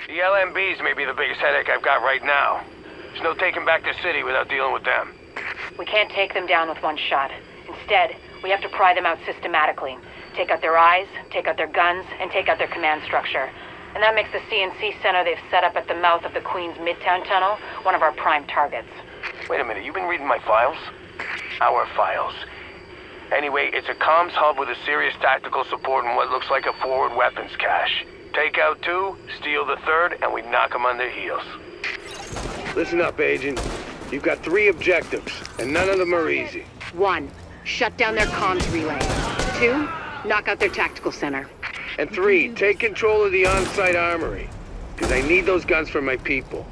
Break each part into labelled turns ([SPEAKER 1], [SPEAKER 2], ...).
[SPEAKER 1] The LMBs may be the biggest headache I've got right now. There's no taking back the city without dealing with them.
[SPEAKER 2] We can't take them down with one shot. Instead, we have to pry them out systematically. Take out their eyes, take out their guns, and take out their command structure. And that makes the CNC center they've set up at the mouth of the Queens Midtown Tunnel one of our prime targets.
[SPEAKER 1] Wait a minute, you've been reading my files? Our files. Anyway, it's a comms hub with a serious tactical support and what looks like a forward weapons cache. Take out 2, steal the 3rd, and we knock them on their heels. Listen up, Agent. You've got 3 objectives, and none of them are easy.
[SPEAKER 2] 1, shut down their comms relay. 2, knock out their tactical center.
[SPEAKER 1] And 3, take control of the on-site armory, because I need those guns for my people.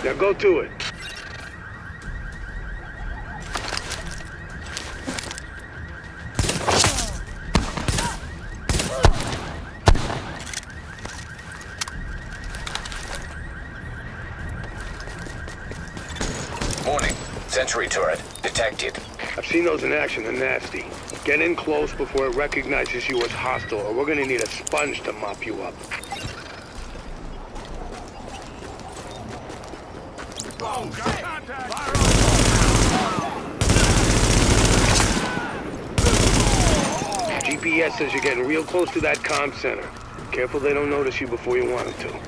[SPEAKER 1] Now go to it.
[SPEAKER 3] Warning. Sentry turret detected.
[SPEAKER 1] I've seen those in action. They're nasty. Get in close before it recognizes you as hostile, or we're gonna need a sponge to mop you up. GPS says you're getting real close to that comm center. Careful they don't notice you before you want them to.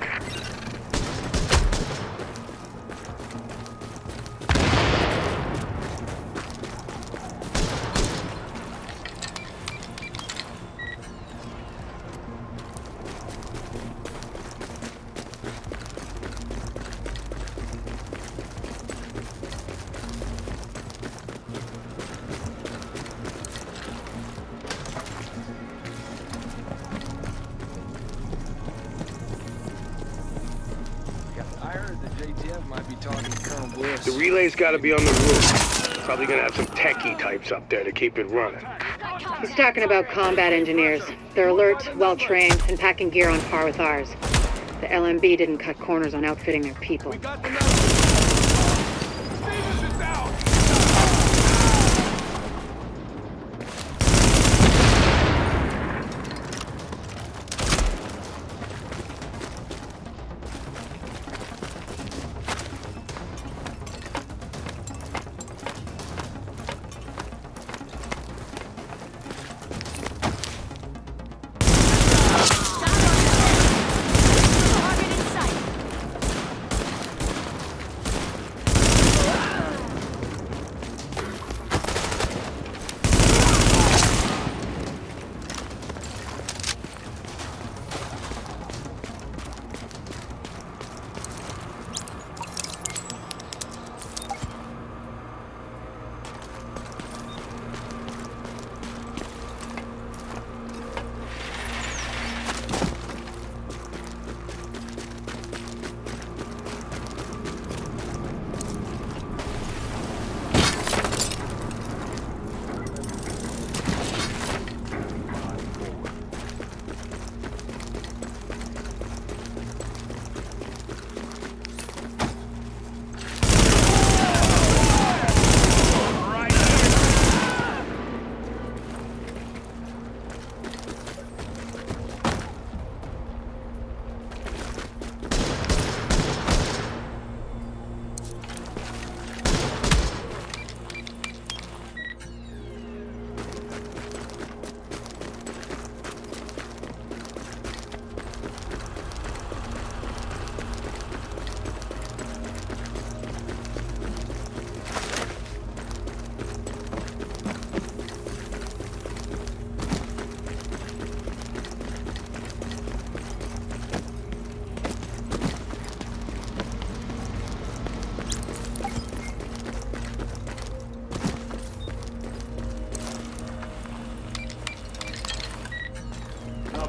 [SPEAKER 1] The relay's gotta be on the roof. Probably gonna have some techie types up there to keep it running.
[SPEAKER 2] He's talking about combat engineers. They're alert, well-trained, and packing gear on par with ours. The LMB didn't cut corners on outfitting their people.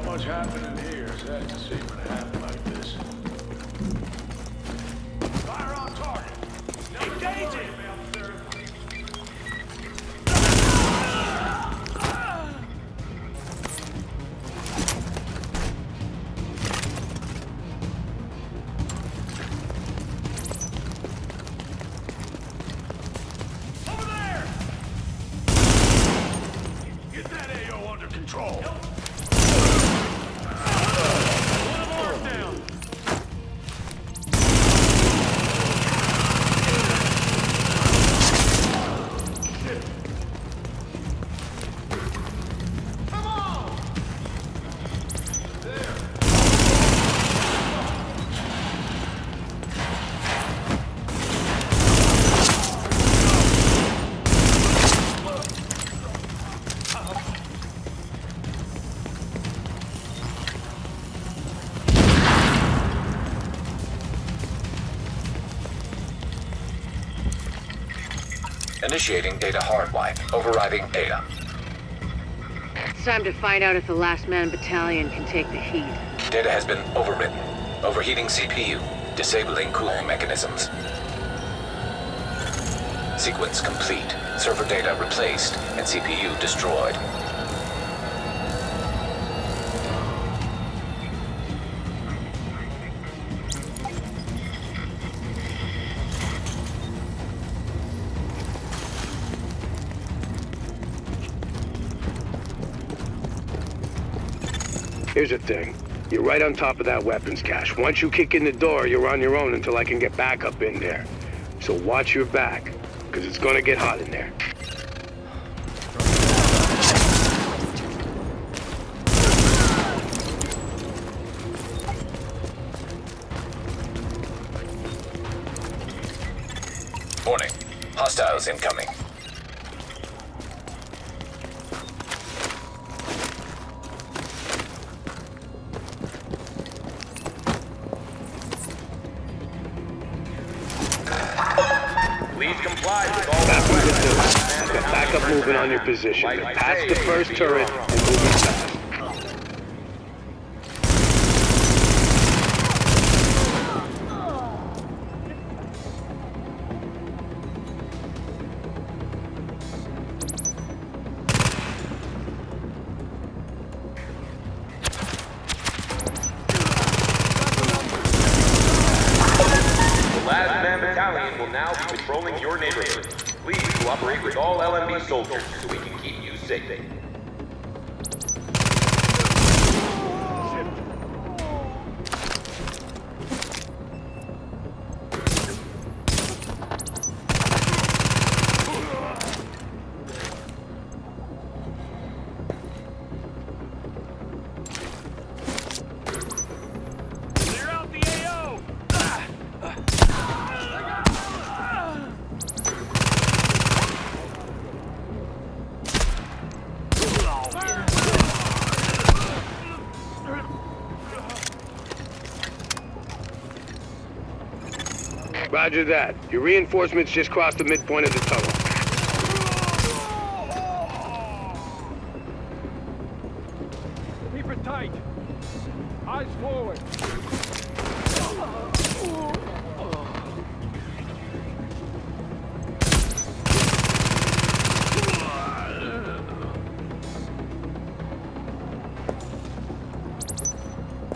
[SPEAKER 4] Much happening here. Sad to see what happened like this. Fire on target. Engaging. Over there. Get that AO under control.
[SPEAKER 3] Initiating data hard wipe. Overriding data.
[SPEAKER 2] It's time to find out if the Last Man Battalion can take the heat.
[SPEAKER 3] Data has been overwritten. Overheating CPU. Disabling cooling mechanisms. Sequence complete. Server data replaced and CPU destroyed.
[SPEAKER 1] Here's the thing. You're right on top of that weapons cache. Once you kick in the door, you're on your own until I can get back up in there. So watch your back, because it's gonna get hot in there.
[SPEAKER 3] Warning. Hostiles incoming.
[SPEAKER 5] Please comply with all
[SPEAKER 1] That's what
[SPEAKER 5] requests.
[SPEAKER 1] you do. Get back up moving on your position. Past the first turret and moving fast.
[SPEAKER 5] The Last Man Battalion will now be patrolling your neighborhood. Please cooperate with all LMB soldiers so we can keep you safe.
[SPEAKER 1] Roger that. Your reinforcements just crossed the midpoint of the tunnel.
[SPEAKER 4] Keep it tight. Eyes forward.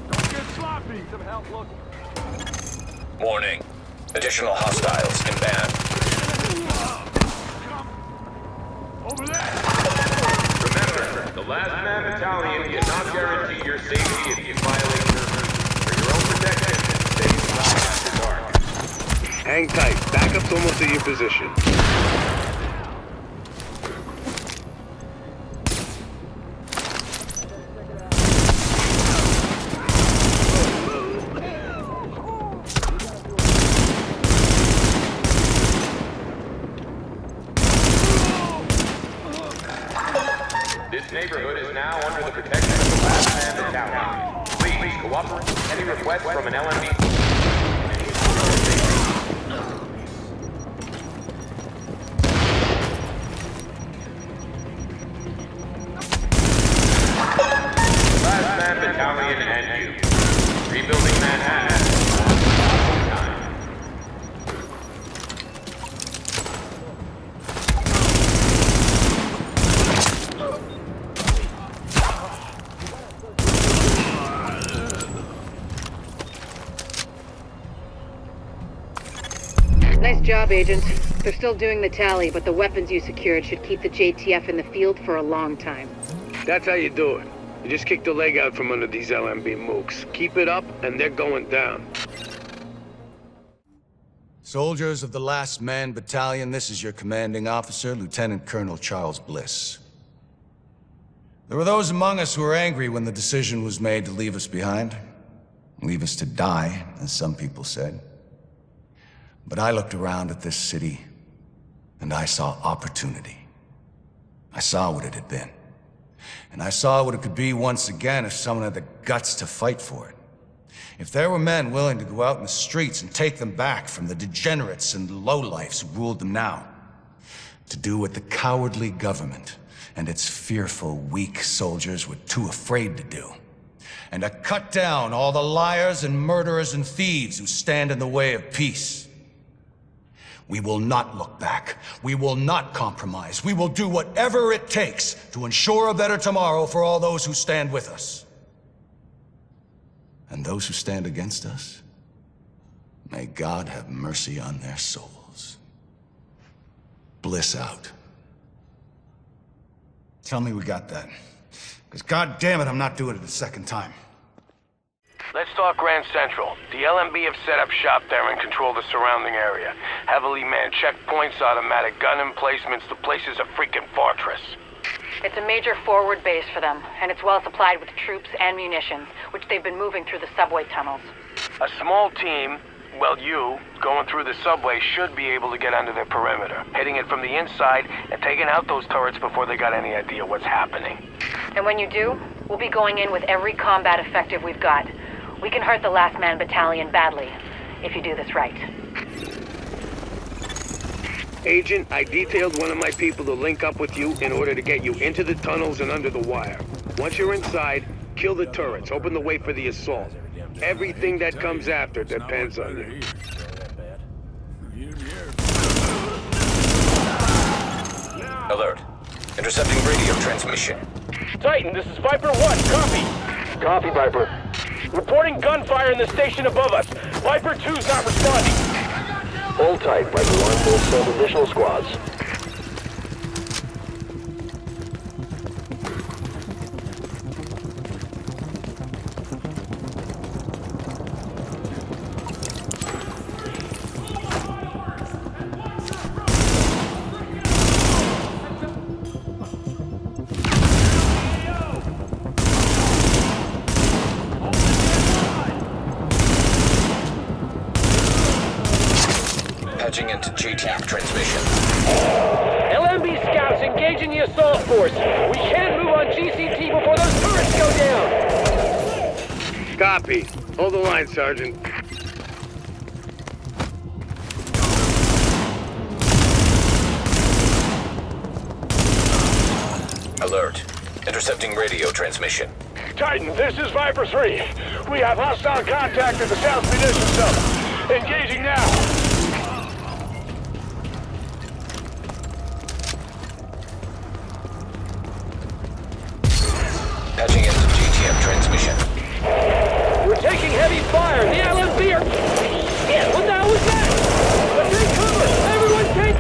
[SPEAKER 4] Don't get sloppy. Some help, look.
[SPEAKER 3] Warning. Additional hostiles inbound.
[SPEAKER 4] Over there.
[SPEAKER 5] Remember, the Last Man Battalion cannot guarantee your safety if you violate their rules. For your own protection, stay inside after dark.
[SPEAKER 1] Hang tight. Backup's almost at your position.
[SPEAKER 5] This neighborhood is now under the protection of the Last Man Battalion. Please cooperate with any request from an LMB. Last Man Battalion and you. Rebuilding Manhattan. One time.
[SPEAKER 2] Nice job, Agent. They're still doing the tally, but the weapons you secured should keep the JTF in the field for a long time.
[SPEAKER 1] That's how you do it. You just kick the leg out from under these LMB mooks. Keep it up, and they're going down.
[SPEAKER 6] Soldiers of the Last Man Battalion, this is your commanding officer, Lieutenant Colonel Charles Bliss. There were those among us who were angry when the decision was made to leave us behind. Leave us to die, as some people said. But I looked around at this city, and I saw opportunity. I saw what it had been. And I saw what it could be once again if someone had the guts to fight for it. If there were men willing to go out in the streets and take them back from the degenerates and lowlifes who ruled them now. To do what the cowardly government and its fearful, weak soldiers were too afraid to do. And to cut down all the liars and murderers and thieves who stand in the way of peace. We will not look back. We will not compromise. We will do whatever it takes to ensure a better tomorrow for all those who stand with us. And those who stand against us, may God have mercy on their souls. Bliss out. Tell me we got that. Because goddammit, I'm not doing it a second time.
[SPEAKER 1] Let's talk Grand Central. The LMB have set up shop there and control the surrounding area. Heavily manned checkpoints, automatic gun emplacements. The place is a freaking fortress.
[SPEAKER 2] It's a major forward base for them, and it's well supplied with troops and munitions, which they've been moving through the subway tunnels.
[SPEAKER 1] A small team, well, you, going through the subway should be able to get under their perimeter, hitting it from the inside and taking out those turrets before they got any idea what's happening.
[SPEAKER 2] And when you do, we'll be going in with every combat effective we've got. We can hurt the Last Man Battalion badly, if you do this right.
[SPEAKER 1] Agent, I detailed one of my people to link up with you in order to get you into the tunnels and under the wire. Once you're inside, kill the turrets, open the way for the assault. Everything that comes after depends on you.
[SPEAKER 3] Alert. Intercepting radio transmission.
[SPEAKER 1] Titan, this is Viper 1, copy. Copy, Viper. Reporting gunfire in the station above us. Viper 2's not responding.
[SPEAKER 7] Hold tight, Viper 1 will send additional squads.
[SPEAKER 3] Patching into GTAP transmission.
[SPEAKER 1] LMB scouts engaging the assault force. We can't move on GCT before those turrets go down. Copy. Hold the line, Sergeant.
[SPEAKER 3] Alert. Intercepting radio transmission.
[SPEAKER 4] Titan, this is Viper 3. We have hostile contact at the South Munition Sub. Engaging now.
[SPEAKER 3] Patching into GTM transmission.
[SPEAKER 1] We're taking heavy fire. The LMB are... Shit, what the hell was that? But take cover. Everyone take...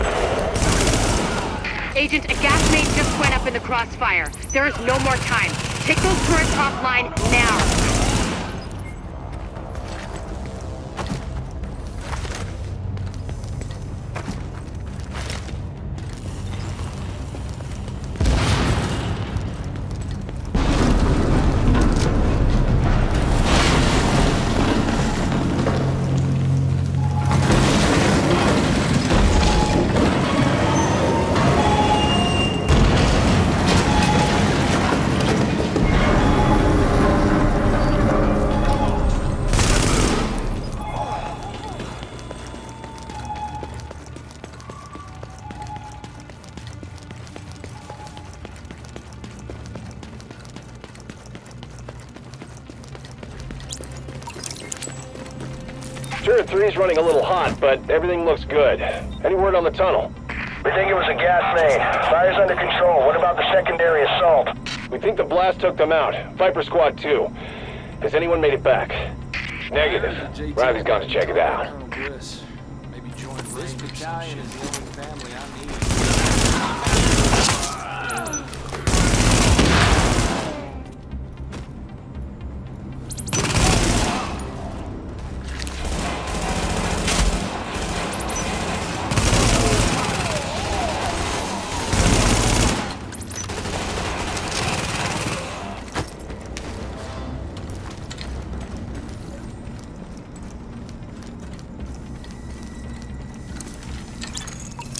[SPEAKER 8] Agent, a gas main just went up in the crossfire. There is no more time. Take those turrets offline now.
[SPEAKER 5] Turret 3's running a little hot, but everything looks good. Any word on the tunnel?
[SPEAKER 7] We think it was a gas main. Fire's under control. What about the secondary assault?
[SPEAKER 5] We think the blast took them out. Viper Squad 2. Has anyone made it back? Negative. Riley's gone to check it out.
[SPEAKER 9] Maybe join this battalion is the only family I need.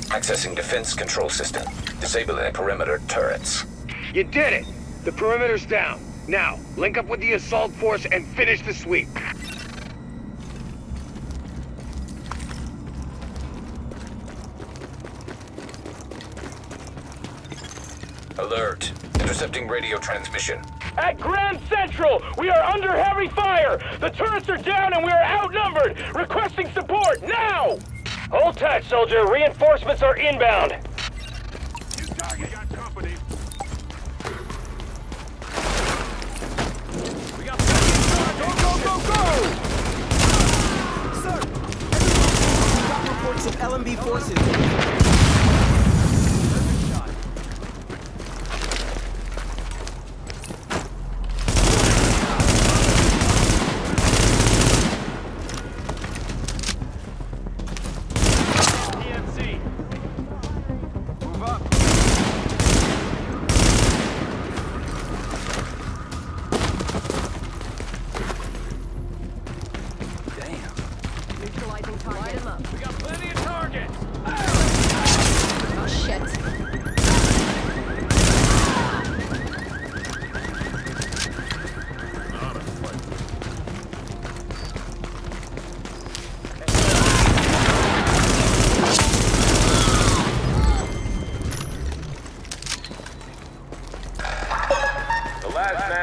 [SPEAKER 3] Accessing defense control system. Disabling perimeter turrets.
[SPEAKER 1] You did it. The perimeter's down. Now, link up with the assault force and finish the sweep.
[SPEAKER 3] Alert. Intercepting radio transmission.
[SPEAKER 4] At Grand Central, we are under heavy fire! The turrets are down and we are outnumbered! Requesting support, now! Hold tight, soldier. Reinforcements are inbound.
[SPEAKER 5] New target got company. We got
[SPEAKER 4] Go!
[SPEAKER 10] Sir! We've got reports of LMB forces.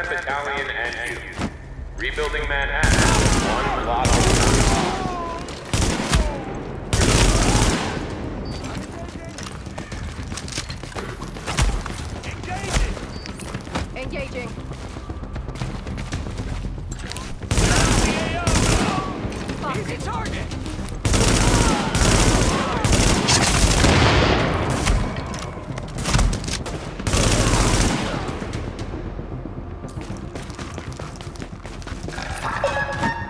[SPEAKER 5] Battalion and you. Rebuilding Manhattan. One block
[SPEAKER 8] Engaging.
[SPEAKER 4] Easy target!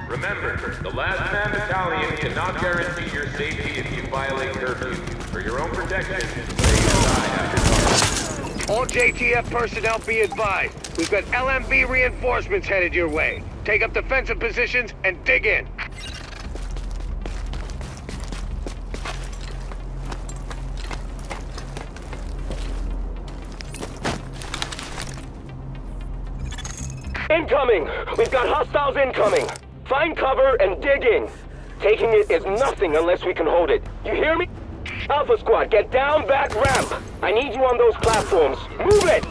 [SPEAKER 5] Remember, the last man battalion cannot guarantee your safety if you violate curfew. For your own protection, stay inside after dark.
[SPEAKER 1] All JTF personnel be advised. We've got LMB reinforcements headed your way. Take up defensive positions and dig in.
[SPEAKER 4] Incoming! We've got hostiles incoming! Find cover and dig in. Taking it is nothing unless we can hold it. You hear me? Alpha Squad, get down that ramp! I need you on those platforms. Move it!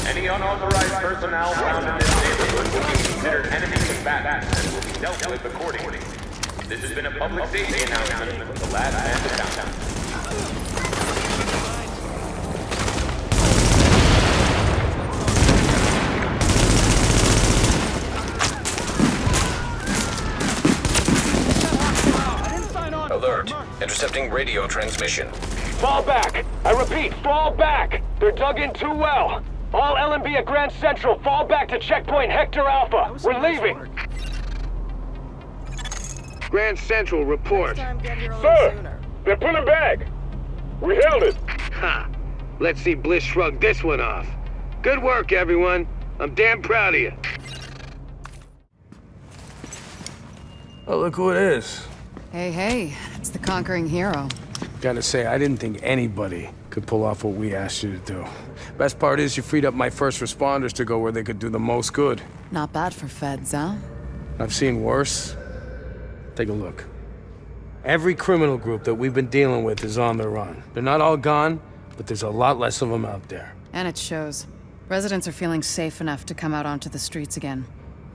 [SPEAKER 5] Any unauthorized personnel found in this neighborhood will be considered enemy combatants and will be dealt with accordingly. This has been a public safety announcement from the last man battalion.
[SPEAKER 3] Alert. Intercepting radio transmission.
[SPEAKER 4] Fall back! I repeat, fall back! They're dug in too well! All LMB at Grand Central, fall back to checkpoint Hector Alpha! We're leaving!
[SPEAKER 1] Grand Central, report.
[SPEAKER 4] Sir! They're pulling back! We held it!
[SPEAKER 1] Ha! Let's see Bliss shrug this one off. Good work, everyone. I'm damn proud of you.
[SPEAKER 9] Oh, look who it is.
[SPEAKER 11] Hey, it's the conquering hero.
[SPEAKER 9] Gotta say, I didn't think anybody could pull off what we asked you to do. Best part is you freed up my first responders to go where they could do the most good.
[SPEAKER 11] Not bad for feds, huh?
[SPEAKER 9] I've seen worse. Take a look. Every criminal group that we've been dealing with is on the run. They're not all gone, but there's a lot less of them out there.
[SPEAKER 11] And it shows. Residents are feeling safe enough to come out onto the streets again.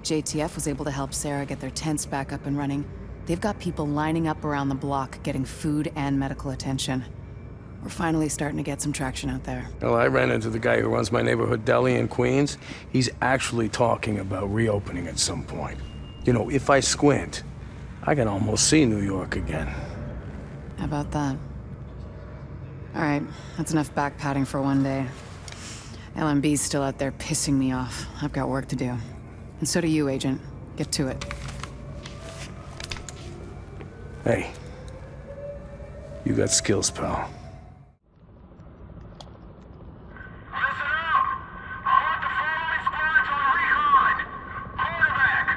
[SPEAKER 11] JTF was able to help Sarah get their tents back up and running. They've got people lining up around the block, getting food and medical attention. We're finally starting to get some traction out there.
[SPEAKER 9] Well, I ran into the guy who runs my neighborhood deli in Queens. He's actually talking about reopening at some point. You know, if I squint, I can almost see New York again.
[SPEAKER 11] How about that? All right, that's enough back-patting for one day. LMB's still out there pissing me off. I've got work to do. And so do you, Agent. Get to it.
[SPEAKER 9] Hey, you got skills, pal.
[SPEAKER 4] Listen up! I want the following squads on recon. Quarterback,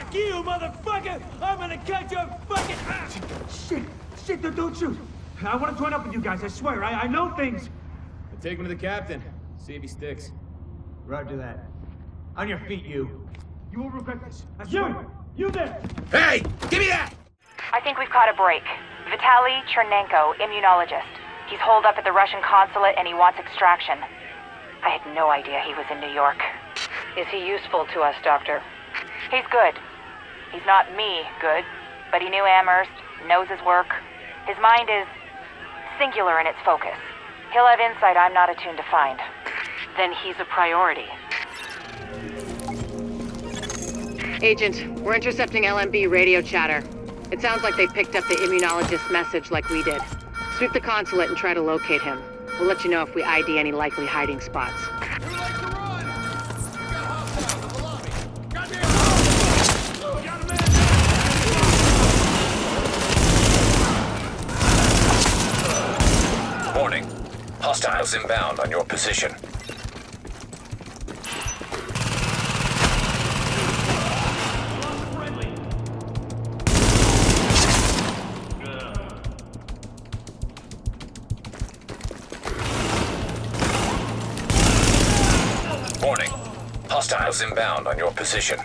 [SPEAKER 10] Fuck you, motherfucker! I'm gonna cut your fucking ass! Shit, don't shoot! I want to join up with you guys, I swear. I know things.
[SPEAKER 12] Take him to the captain. See if he sticks.
[SPEAKER 10] Roger that. On your feet, you. You will regret this. I swear. You there!
[SPEAKER 12] Hey! Give me that!
[SPEAKER 2] I think we've caught a break. Vitaly Chernenko, immunologist. He's holed up at the Russian consulate and he wants extraction. I had no idea he was in New York. Is he useful to us, Doctor? He's good. He's not me good, but he knew Amherst, knows his work. His mind is singular in its focus. He'll have insight I'm not attuned to find. Then he's a priority.
[SPEAKER 11] Agent, we're intercepting LMB radio chatter. It sounds like they picked up the immunologist's message like we did. Sweep the consulate and try to locate him. We'll let you know if we ID any likely hiding spots.
[SPEAKER 3] Warning. Hostiles inbound on your position. Warning. Hostiles inbound on your position.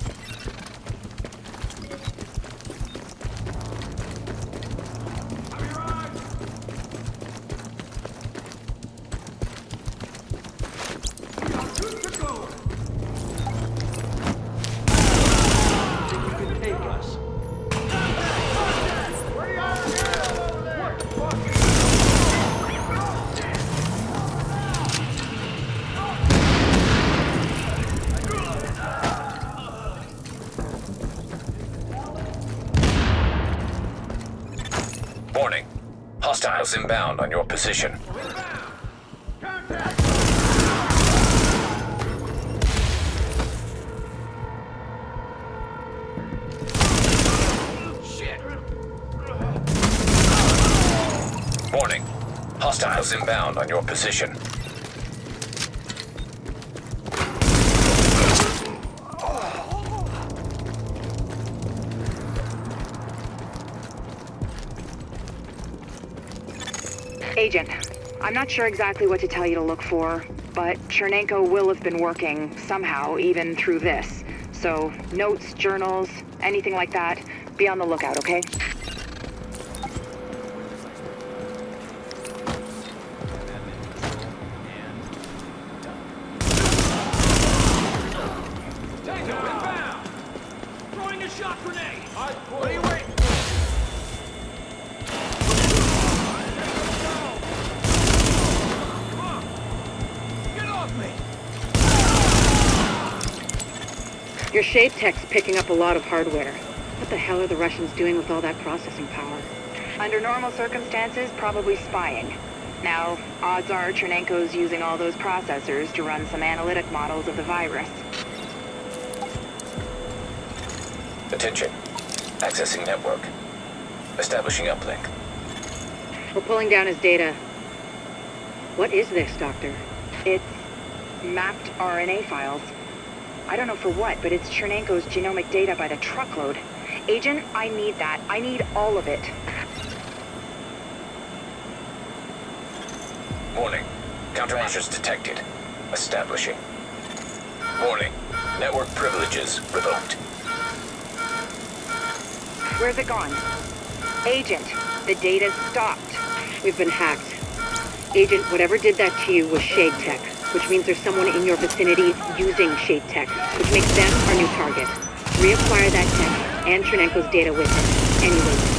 [SPEAKER 3] Warning. Hostiles inbound on your position. Warning. Hostiles inbound on your position.
[SPEAKER 8] Agent, I'm not sure exactly what to tell you to look for, but Chernenko will have been working somehow, even through this. So, notes, journals, anything like that, be on the lookout, okay?
[SPEAKER 10] Throwing a shock grenade! What are you waiting?
[SPEAKER 2] Your shade tech's picking up a lot of hardware. What the hell are the Russians doing with all that processing power?
[SPEAKER 8] Under normal circumstances, probably spying. Now, odds are Chernenko's using all those processors to run some analytic models of the virus.
[SPEAKER 3] Attention. Accessing network. Establishing uplink.
[SPEAKER 2] We're pulling down his data. What is this, Doctor?
[SPEAKER 8] It's mapped RNA files. I don't know for what, but it's Chernenko's genomic data by the truckload. Agent, I need that. I need all of it.
[SPEAKER 3] Warning. Countermeasures detected. Establishing. Warning. Network privileges revoked.
[SPEAKER 8] Where's it gone? Agent, the data's stopped.
[SPEAKER 2] We've been hacked. Agent, whatever did that to you was shade tech, which means there's someone in your vicinity using shade tech, which makes them our new target. Reacquire that tech and Chernenko's data with it. Anyway.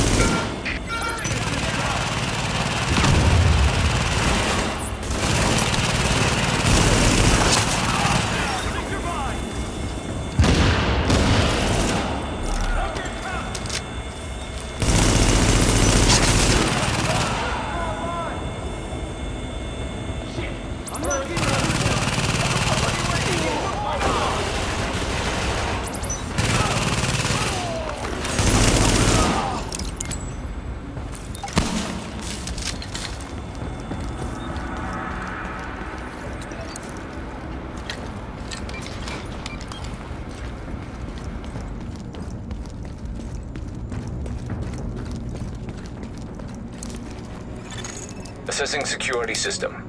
[SPEAKER 3] Assessing security system.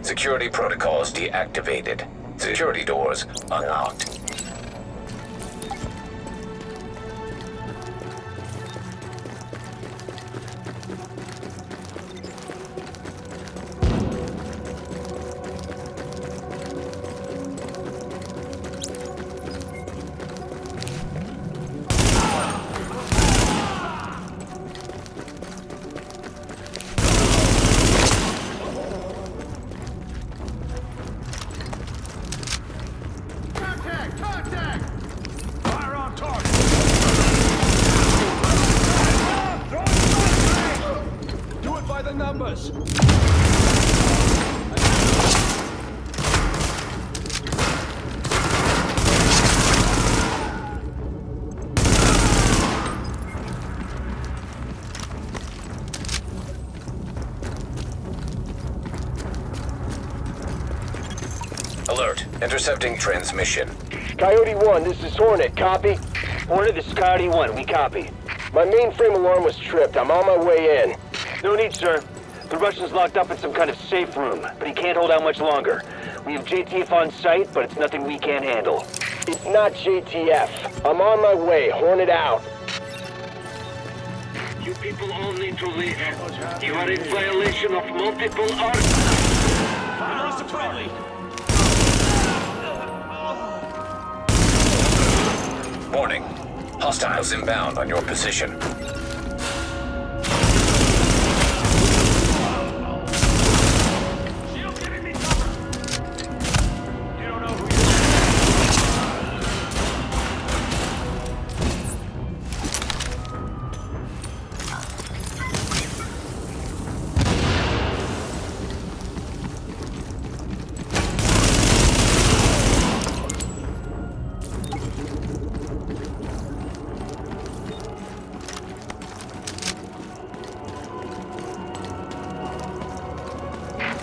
[SPEAKER 3] Security protocols deactivated. Security doors unlocked. Alert. Intercepting transmission.
[SPEAKER 4] Coyote 1, this is Hornet. Copy?
[SPEAKER 7] Hornet, this is Coyote 1. We copy.
[SPEAKER 4] My mainframe alarm was tripped. I'm on my way in.
[SPEAKER 7] No need, sir. The Russian's locked up in some kind of safe room, but he can't hold out much longer. We have JTF on site, but it's nothing we can't handle.
[SPEAKER 4] It's not JTF. I'm on my way. Hornet out.
[SPEAKER 7] You people all need to leave. You are in violation of multiple articles.
[SPEAKER 3] Warning. Hostiles inbound on your position.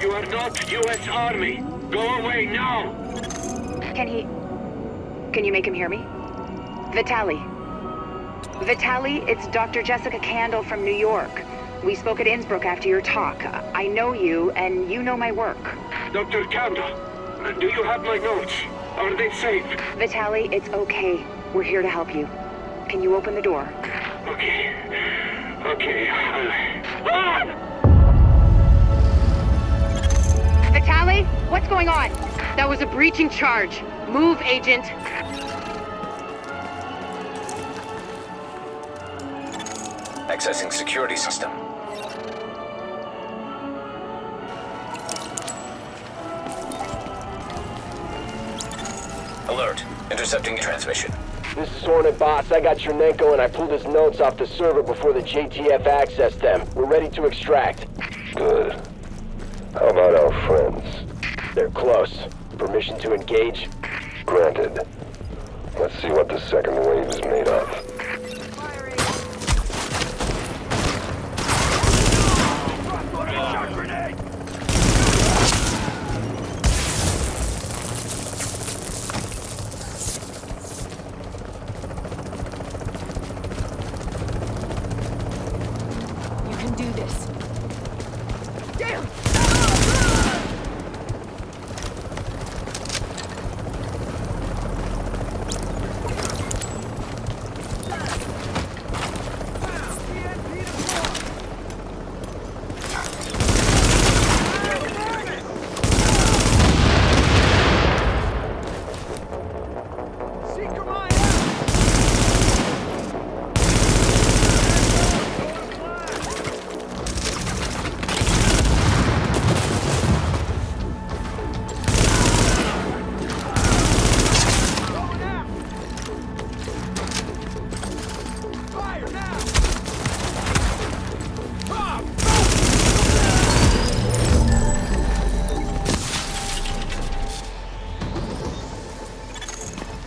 [SPEAKER 7] You are not U.S. Army. Go away now.
[SPEAKER 8] Can you make him hear me? Vitaly. Vitaly, it's Dr. Jessica Candle from New York. We spoke at Innsbruck after your talk. I know you, and you know my work.
[SPEAKER 7] Dr. Candle, do you have my notes? Are they safe?
[SPEAKER 8] Vitaly, it's okay. We're here to help you. Can you open the door?
[SPEAKER 7] Okay.
[SPEAKER 8] Vitaly, what's going on? That was a breaching charge. Move, Agent.
[SPEAKER 3] Accessing security system. Alert. Intercepting transmission.
[SPEAKER 4] This is Hornet, boss. I got Chernenko and I pulled his notes off the server before the JTF accessed them. We're ready to extract.
[SPEAKER 7] Good. How about our friends?
[SPEAKER 4] They're close. Permission to engage?
[SPEAKER 7] Granted. Let's see what the second wave is made of.
[SPEAKER 11] You can do this.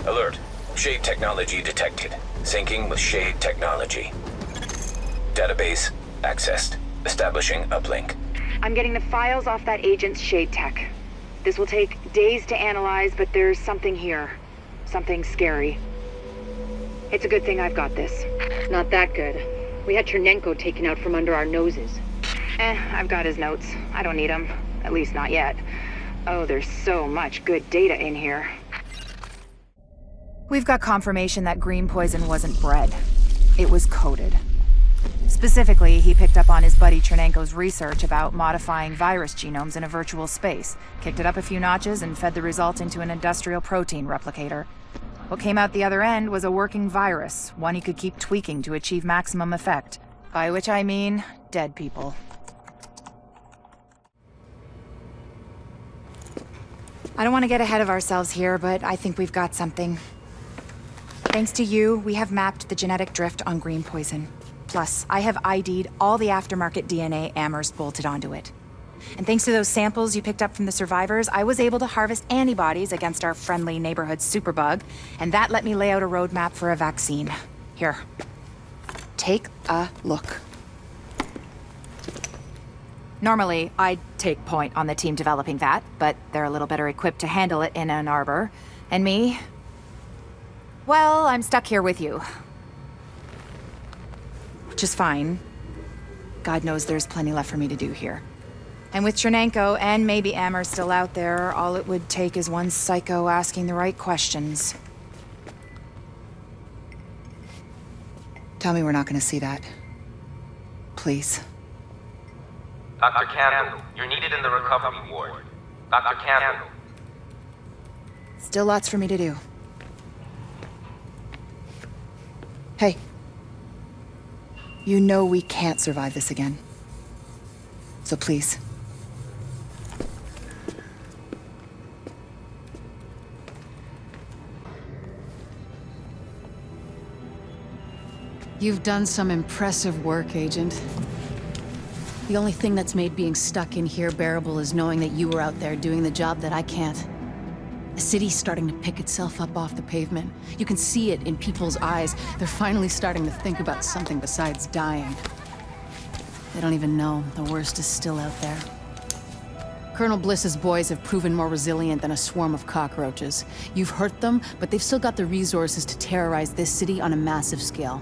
[SPEAKER 3] Alert. Shade technology detected. Syncing with Shade technology. Database accessed. Establishing uplink.
[SPEAKER 8] I'm getting the files off that agent's Shade tech. This will take days to analyze, but there's something here. Something scary. It's a good thing I've got this.
[SPEAKER 2] Not that good. We had Chernenko taken out from under our noses.
[SPEAKER 8] I've got his notes. I don't need them. At least not yet. Oh, there's so much good data in here. We've got confirmation that green poison wasn't bred. It was coded. Specifically, he picked up on his buddy Chernenko's research about modifying virus genomes in a virtual space, kicked it up a few notches, and fed the result into an industrial protein replicator. What came out the other end was a working virus, one he could keep tweaking to achieve maximum effect. By which I mean, dead people. I don't want to get ahead of ourselves here, but I think we've got something. Thanks to you, we have mapped the genetic drift on green poison. Plus, I have ID'd all the aftermarket DNA Amherst bolted onto it. And thanks to those samples you picked up from the survivors, I was able to harvest antibodies against our friendly neighborhood superbug, and that let me lay out a roadmap for a vaccine. Here. Take a look. Normally, I'd take point on the team developing that, but they're a little better equipped to handle it in Ann Arbor. And me? Well, I'm stuck here with you. Which is fine. God knows there's plenty left for me to do here. And with Chernenko and maybe Amherst still out there, all it would take is one psycho asking the right questions. Tell me we're not gonna see that. Please.
[SPEAKER 13] Dr. Campbell, you're needed in the recovery ward. Dr. Campbell.
[SPEAKER 8] Still lots for me to do. Hey. You know we can't survive this again. So please.
[SPEAKER 11] You've done some impressive work, Agent. The only thing that's made being stuck in here bearable is knowing that you were out there doing the job that I can't. The city's starting to pick itself up off the pavement. You can see it in people's eyes. They're finally starting to think about something besides dying. They don't even know. The worst is still out there. Colonel Bliss's boys have proven more resilient than a swarm of cockroaches. You've hurt them, but they've still got the resources to terrorize this city on a massive scale.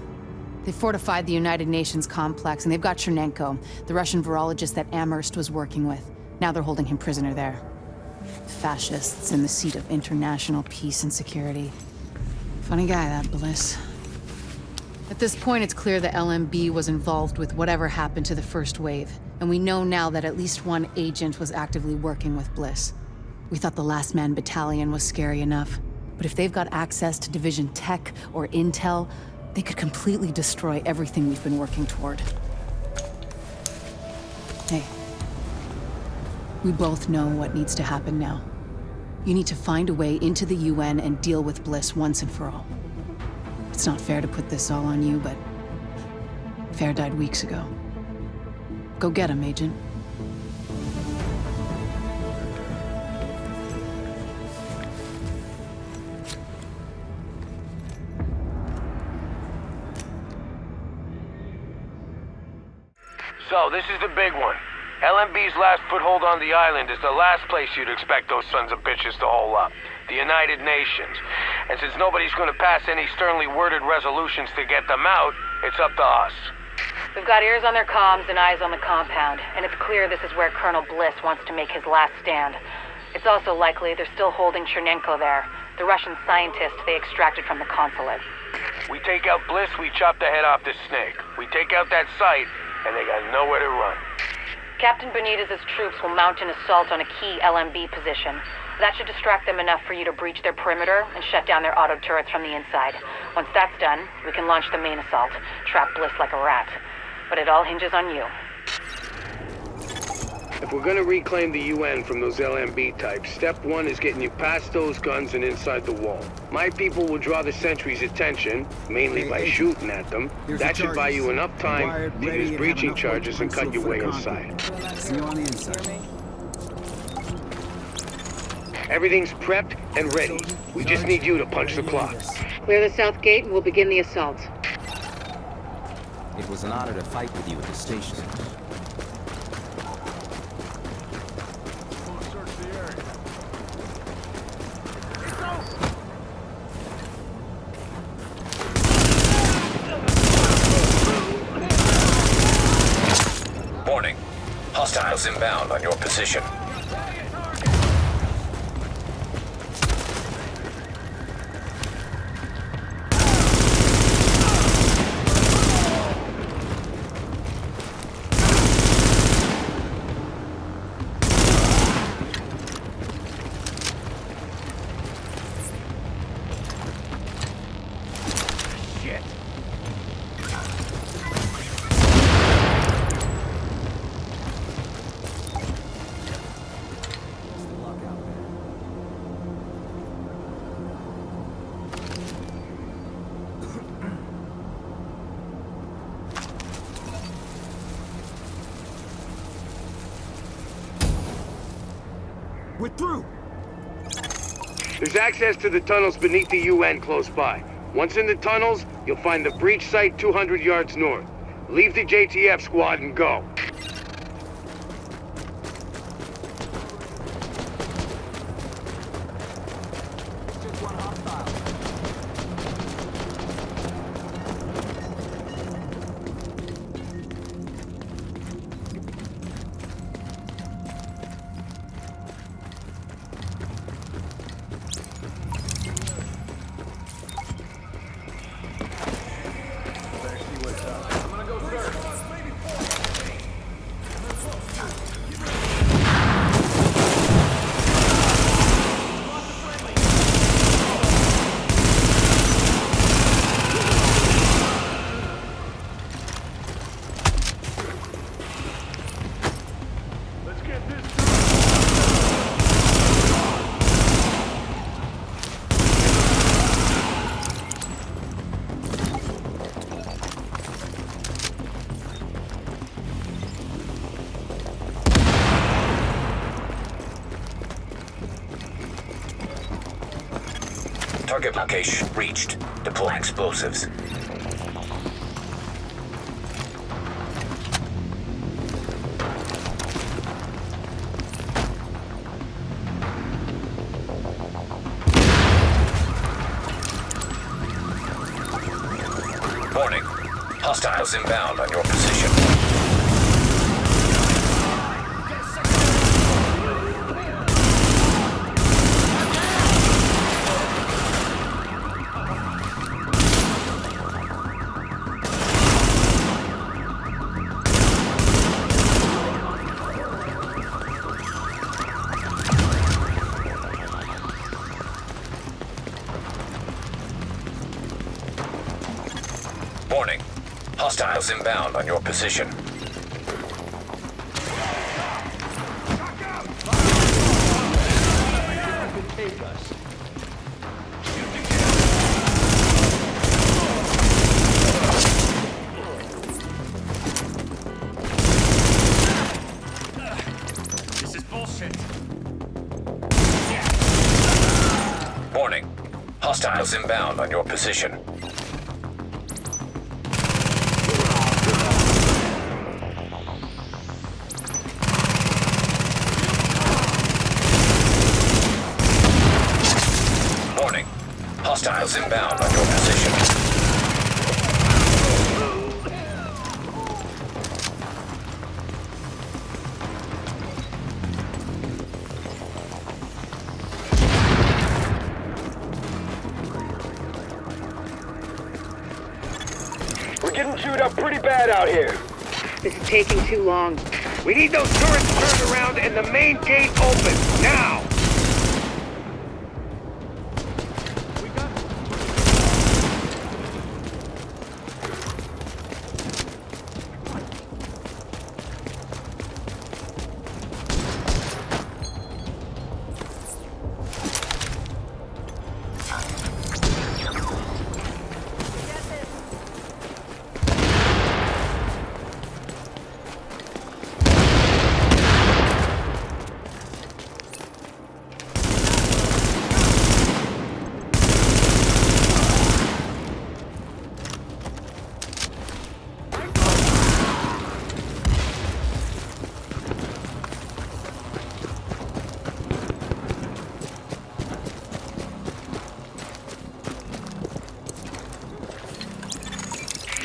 [SPEAKER 11] They fortified the United Nations complex, and they've got Chernenko, the Russian virologist that Amherst was working with. Now they're holding him prisoner there. Fascists in the seat of international peace and security. Funny guy, that Bliss. At this point, it's clear the LMB was involved with whatever happened to the first wave, and we know now that at least one agent was actively working with Bliss. We thought the Last Man Battalion was scary enough, but if they've got access to Division tech or intel, they could completely destroy everything we've been working toward. Hey. We both know what needs to happen now. You need to find a way into the UN and deal with Bliss once and for all. It's not fair to put this all on you, but Fair died weeks ago. Go get him, Agent.
[SPEAKER 1] So, this is the big one. LMB's last foothold on the island is the last place you'd expect those sons of bitches to hole up. The United Nations. And since nobody's gonna pass any sternly worded resolutions to get them out, it's up to us.
[SPEAKER 2] We've got ears on their comms and eyes on the compound, and it's clear this is where Colonel Bliss wants to make his last stand. It's also likely they're still holding Chernenko there, the Russian scientist they extracted from the Consulate.
[SPEAKER 1] We take out Bliss, we chop the head off this snake. We take out that site, and they got nowhere to run.
[SPEAKER 2] Captain Benitez's troops will mount an assault on a key LMB position. That should distract them enough for you to breach their perimeter and shut down their auto turrets from the inside. Once that's done, we can launch the main assault, trap Bliss like a rat. But it all hinges on you.
[SPEAKER 9] If we're gonna reclaim the UN from those LMB types, step one is getting you past those guns and inside the wall. My people will draw the sentry's attention, mainly by shooting at them. That should buy you enough time to use breaching charges and cut your way inside.
[SPEAKER 14] See you on the inside.
[SPEAKER 9] Everything's prepped and ready. We just need you to punch the clock.
[SPEAKER 2] Clear the south gate and we'll begin the assault.
[SPEAKER 14] It was an honor to fight with you at the station.
[SPEAKER 3] inbound on your position.
[SPEAKER 12] We're through!
[SPEAKER 9] There's access to the tunnels beneath the UN close by. Once in the tunnels, you'll find the breach site 200 yards north. Leave the JTF squad and go.
[SPEAKER 3] Target location reached. Deploy explosives. Warning. Hostiles inbound on your position. Warning. Hostiles inbound on your position.
[SPEAKER 12] This is bullshit.
[SPEAKER 3] Warning. Hostiles inbound on your position. Warning. Hostiles inbound on your position.
[SPEAKER 4] We're getting chewed up pretty bad out here.
[SPEAKER 8] This is taking too long.
[SPEAKER 9] We need those turrets turned around and the main gate open, now!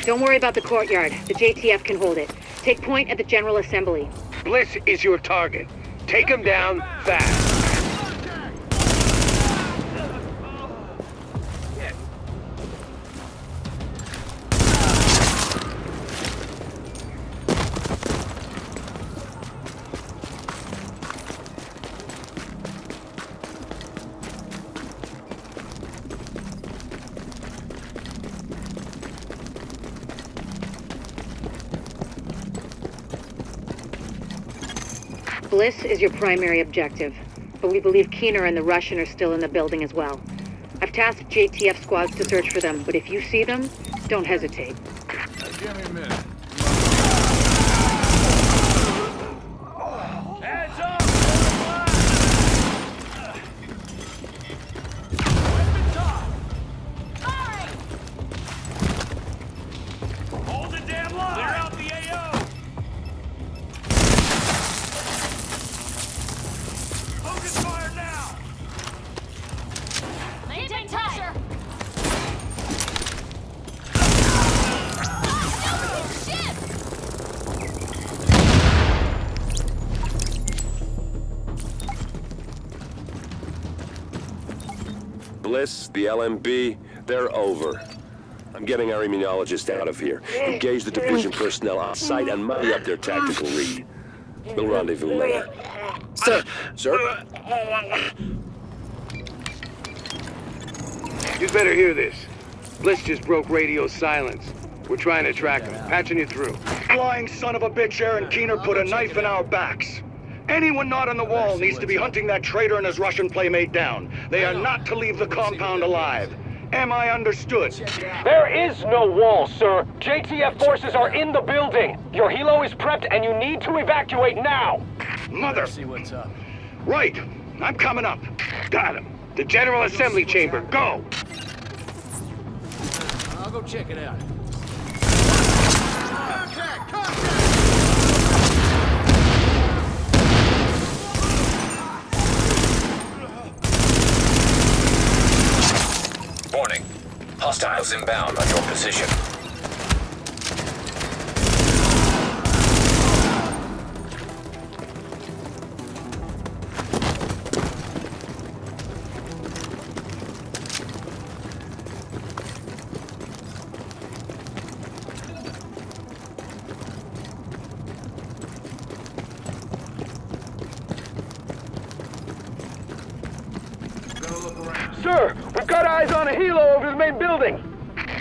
[SPEAKER 2] Don't worry about the courtyard. The JTF can hold it. Take point at the General Assembly.
[SPEAKER 9] Bliss is your target. Take him down fast.
[SPEAKER 2] Bliss is your primary objective, but we believe Keener and the Russian are still in the building as well. I've tasked JTF squads to search for them, but if you see them, don't hesitate.
[SPEAKER 12] Give me a minute. Heads up! Weapons up! Hold the damn line! Clear out the AO! Focus fire now!
[SPEAKER 15] Maintain pressure!
[SPEAKER 16] Bliss, the LMB, they're over. I'm getting our immunologist out of here. Engage the division personnel on site and muddy up their tactical read. We'll rendezvous later.
[SPEAKER 6] Sir!
[SPEAKER 9] You'd better hear this. Bliss just broke radio silence. We're trying to track him. Patching you through.
[SPEAKER 17] Flying son of a bitch, Aaron Keener put a knife in our backs. Anyone not on the wall needs to be hunting that traitor and his Russian playmate down. They are not to leave the compound alive. Am I understood?
[SPEAKER 4] There is no wall, sir. JTF forces are in the building. Your helo is prepped and you need to evacuate now.
[SPEAKER 17] Mother.
[SPEAKER 12] See what's up.
[SPEAKER 17] Right. I'm coming up.
[SPEAKER 9] Got him. The General Assembly Chamber. Go!
[SPEAKER 12] I'll go check it out.
[SPEAKER 3] Warning. Hostiles inbound on your position.
[SPEAKER 4] Sir, we've got eyes on a helo over the main building.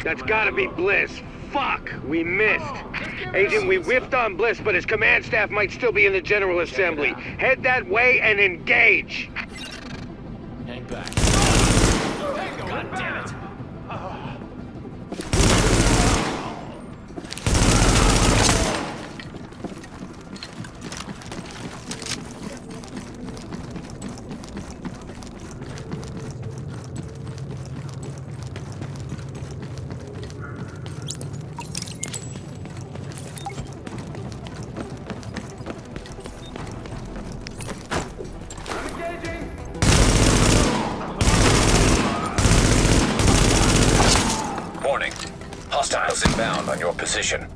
[SPEAKER 9] That's gotta be Bliss. Fuck, we missed. Agent, we whiffed on Bliss, but his command staff might still be in the General Assembly. Head that way and engage.
[SPEAKER 12] Hang back. God damn it.
[SPEAKER 3] Warning. Hostiles inbound on your position.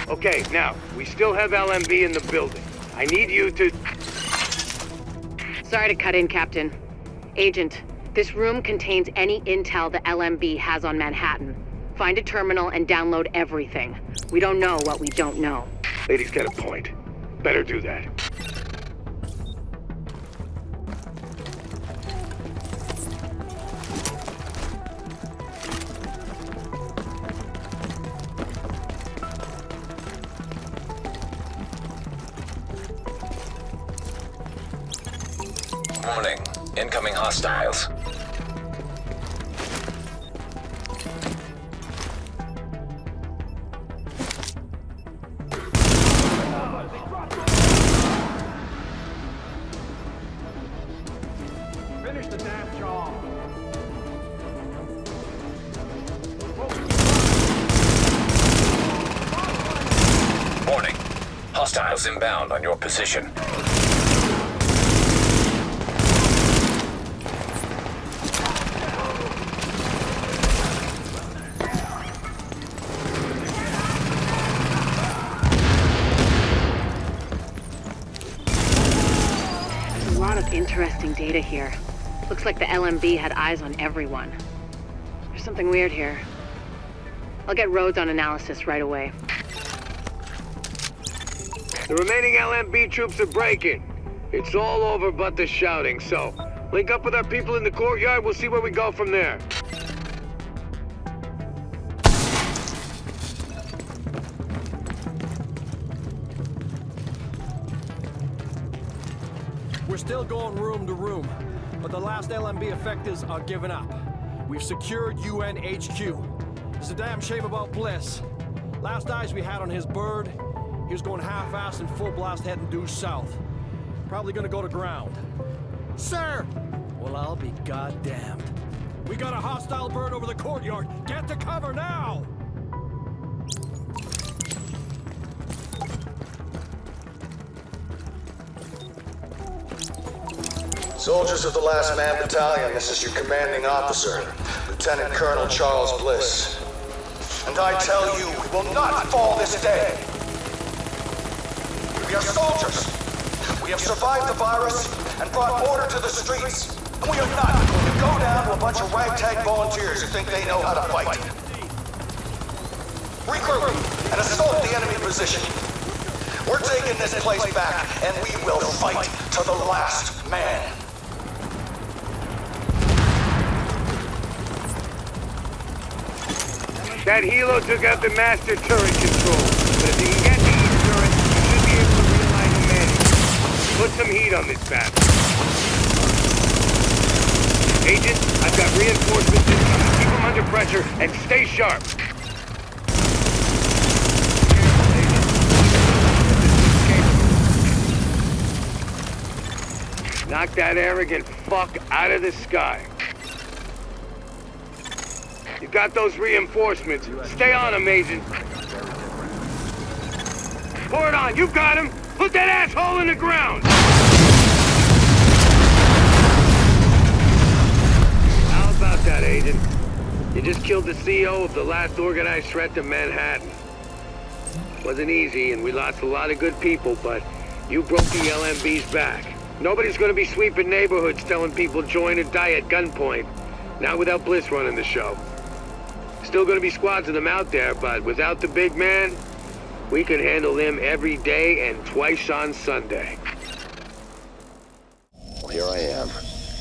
[SPEAKER 9] Okay, now, we still have LMB in the building. I need you to...
[SPEAKER 2] Sorry to cut in, Captain. Agent, this room contains any intel the LMB has on Manhattan. Find a terminal and download everything. We don't know what we don't know.
[SPEAKER 9] Lady's got a point. Better do that.
[SPEAKER 3] Warning. Incoming hostiles.
[SPEAKER 4] Finish
[SPEAKER 12] the damn job.
[SPEAKER 3] Warning. Hostiles inbound on your position.
[SPEAKER 2] A lot of interesting data here. Looks like the LMB had eyes on everyone. There's something weird here. I'll get Rhodes on analysis right away.
[SPEAKER 9] The remaining LMB troops are breaking. It's all over but the shouting, so link up with our people in the courtyard, we'll see where we go from there.
[SPEAKER 12] We're still going room to room, but the last LMB effectives are giving up. We've secured UN HQ. It's a damn shame about Bliss. Last eyes we had on his bird, he was going half-assed and full blast heading due south. Probably gonna go to ground. Sir! Well, I'll be goddamned. We got a hostile bird over the courtyard. Get to cover now!
[SPEAKER 6] Soldiers of the Last Man Battalion, this is your commanding officer, Lieutenant Colonel Charles Bliss. And I tell you, we will not fall this day. We are soldiers. We have survived the virus and brought order to the streets. And we are not going to go down to a bunch of ragtag volunteers who think they know how to fight. Regroup and assault the enemy position. We're taking this place back, and we will fight to the last man.
[SPEAKER 9] That helo took out the master turret control, but if you can get the east turret, you should be able to realign the manning. Put some heat on this bastard. Agent, I've got reinforcements incoming. Keep them under pressure and stay sharp. Knock that arrogant fuck out of the sky. You got those reinforcements. Stay on them, Agent. Pour it on. You got him. Put that asshole in the ground. How about that, Agent? You just killed the CEO of the last organized threat to Manhattan. Wasn't easy, and we lost a lot of good people, but you broke the LMB's back. Nobody's gonna be sweeping neighborhoods telling people join or die at gunpoint. Not without Bliss running the show. Still gonna be squads of them out there, but without the big man, we can handle them every day and twice on Sunday.
[SPEAKER 16] Well, here I am,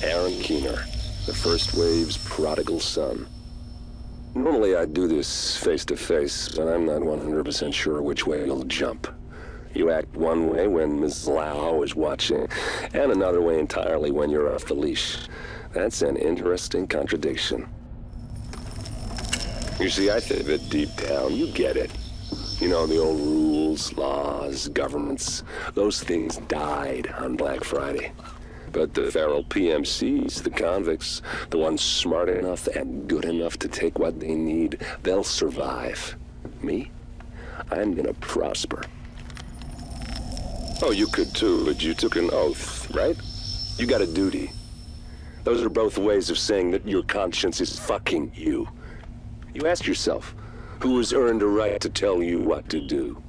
[SPEAKER 16] Aaron Keener, the First Wave's prodigal son. Normally I'd do this face-to-face, but I'm not 100% sure which way you'll jump. You act one way when Ms. Lau is watching, and another way entirely when you're off the leash. That's an interesting contradiction. You see, I think that deep down, you get it. You know, the old rules, laws, governments, those things died on Black Friday. But the feral PMCs, the convicts, the ones smart enough and good enough to take what they need, they'll survive. Me? I'm gonna prosper. Oh, you could too, but you took an oath, right? You got a duty. Those are both ways of saying that your conscience is fucking you. You ask yourself, who has earned a right to tell you what to do?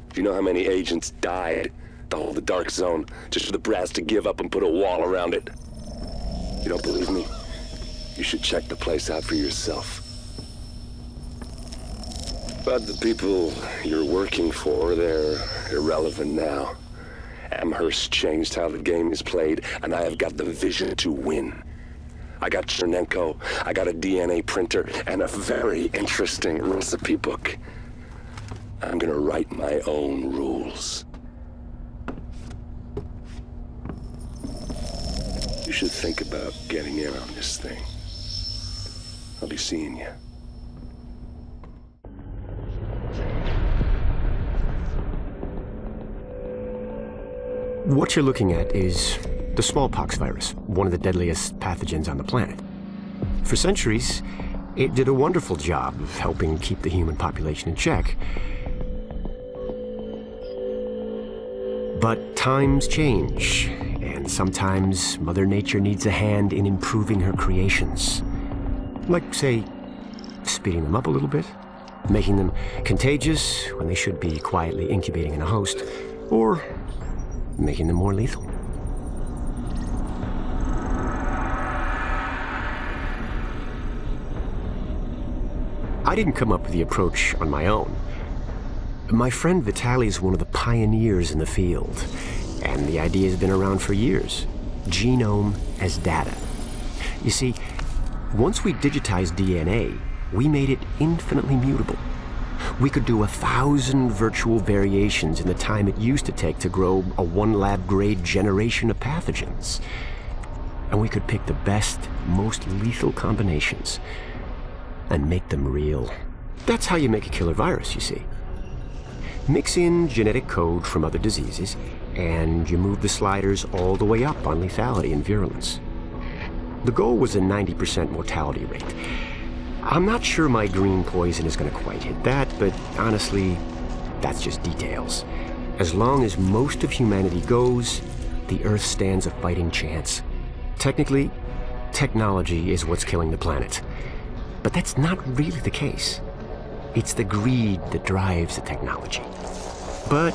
[SPEAKER 16] Do you know how many agents died to hold the Dark Zone just for the brass to give up and put a wall around it? You don't believe me? You should check the place out for yourself. But the people you're working for, they're irrelevant now. Amherst changed how the game is played, and I have got the vision to win. I got Chernenko, I got a DNA printer, and a very interesting recipe book. I'm gonna write my own rules. You should think about getting in on this thing. I'll be seeing you.
[SPEAKER 15] What you're looking at is the smallpox virus, one of the deadliest pathogens on the planet. For centuries, it did a wonderful job of helping keep the human population in check. But times change, and sometimes Mother Nature needs a hand in improving her creations. Like, say, speeding them up a little bit, making them contagious when they should be quietly incubating in a host, or making them more lethal. I didn't come up with the approach on my own. My friend Vitaly is one of the pioneers in the field, and the idea has been around for years. Genome as data. You see, once we digitized DNA, we made it infinitely mutable. We could do 1,000 virtual variations in the time it used to take to grow a 1 lab-grade generation of pathogens. And we could pick the best, most lethal combinations and make them real. That's how you make a killer virus, you see. Mix in genetic code from other diseases, and you move the sliders all the way up on lethality and virulence. The goal was a 90% mortality rate. I'm not sure my green poison is going to quite hit that, but honestly, that's just details. As long as most of humanity goes, the Earth stands a fighting chance. Technically, technology is what's killing the planet. But that's not really the case. It's the greed that drives the technology. But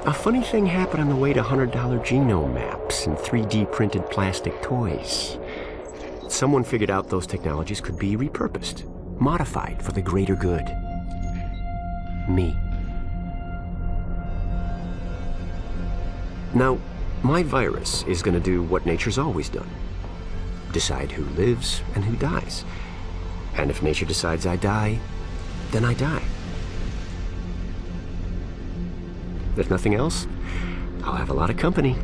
[SPEAKER 15] a funny thing happened on the way to $100 genome maps and 3D printed plastic toys. Someone figured out those technologies could be repurposed, modified for the greater good. Me. Now, my virus is going to do what nature's always done. Decide who lives and who dies. And if nature decides I die, then I die. If nothing else, I'll have a lot of company.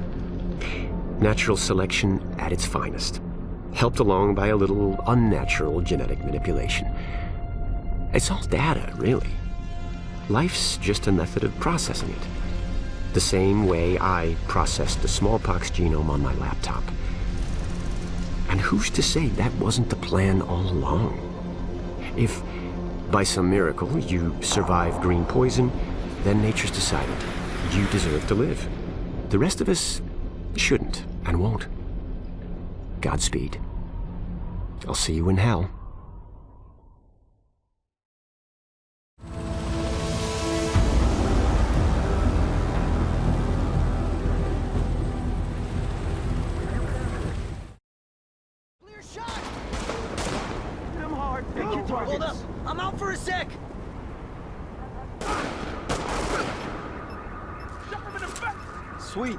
[SPEAKER 15] Natural selection at its finest, helped along by a little unnatural genetic manipulation. It's all data, really. Life's just a method of processing it. The same way I processed the smallpox genome on my laptop. And who's to say that wasn't the plan all along? If, by some miracle, you survive green poison, then nature's decided you deserve to live. The rest of us shouldn't and won't. Godspeed. I'll see you in hell.
[SPEAKER 10] Hold up! I'm out for a sec!
[SPEAKER 12] Sweet.